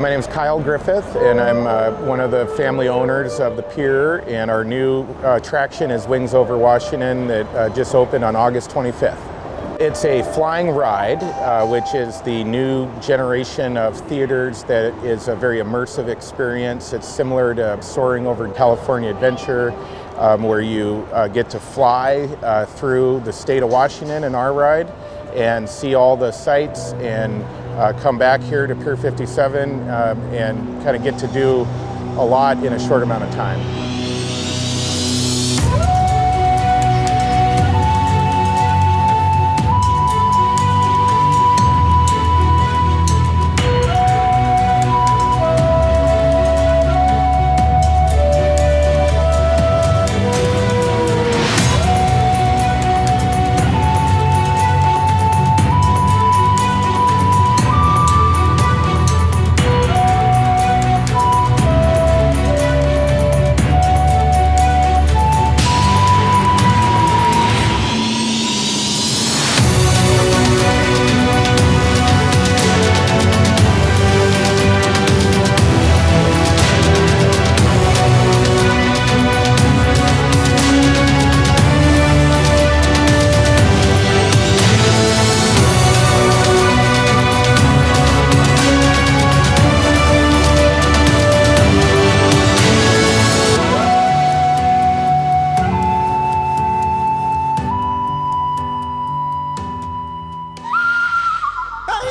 My name is Kyle Griffith, and I'm one of the family owners of the Pier, and our new attraction is Wings Over Washington that just opened on August 25th. It's a flying ride, which is the new generation of theaters that is a very immersive experience. It's similar to Soaring Over California Adventure, where you get to fly through the state of Washington in our ride and see all the sights and come back here to Pier 57 and kind of get to do a lot in a short amount of time.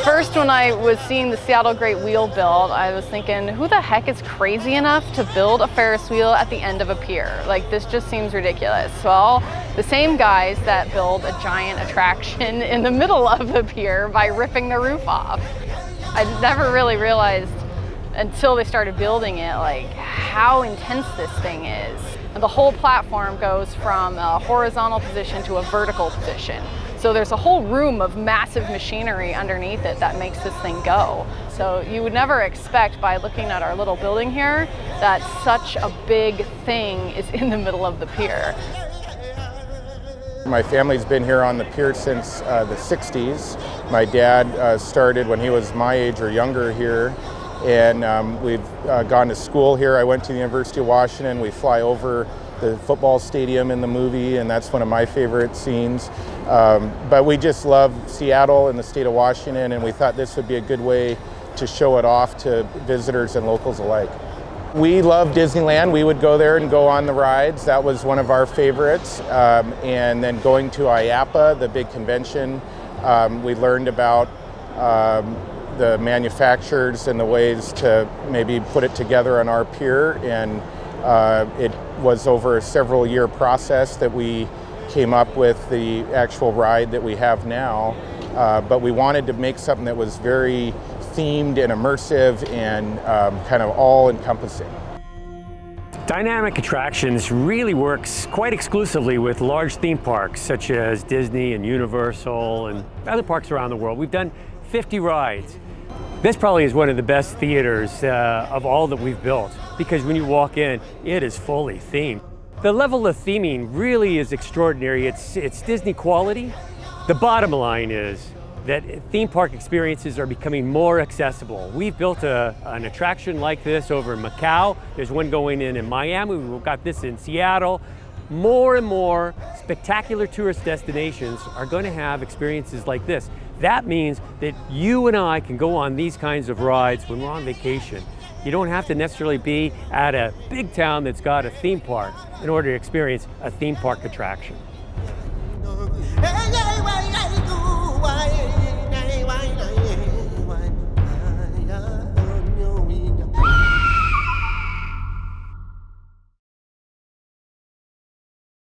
First, when I was seeing the Seattle Great Wheel build, I was thinking, who the heck is crazy enough to build a Ferris wheel at the end of a pier? Like, this just seems ridiculous. Well, the same guys that build a giant attraction in the middle of the pier by ripping the roof off. I never really realized until they started building it, like, how intense this thing is. And the whole platform goes from a horizontal position to a vertical position. So there's a whole room of massive machinery underneath it that makes this thing go. So you would never expect by looking at our little building here that such a big thing is in the middle of the pier. My family's been here on the pier since the 60s. My dad started when he was my age or younger here, and we've gone to school here. I went to the University of Washington. We fly over the football stadium in the movie, and that's one of my favorite scenes. But we just love Seattle and the state of Washington, and we thought this would be a good way to show it off to visitors and locals alike. We love Disneyland. We would go there and go on the rides. That was one of our favorites. And then going to IAAPA, the big convention, we learned about the manufacturers and the ways to maybe put it together on our pier, and it was over a several year process that we came up with the actual ride that we have now, but we wanted to make something that was very themed and immersive and kind of all-encompassing. Dynamic attractions really works quite exclusively with large theme parks such as Disney and Universal and other parks around the world. We've done 50 rides. This probably is one of the best theaters of all that we've built, because when you walk in, it is fully themed. The level of theming really is extraordinary. It's Disney quality. The bottom line is that theme park experiences are becoming more accessible. We've built an attraction like this over in Macau. There's one going in Miami. We've got this in Seattle. More and more spectacular tourist destinations are going to have experiences like this. That means that you and I can go on these kinds of rides when we're on vacation. You don't have to necessarily be at a big town that's got a theme park in order to experience a theme park attraction.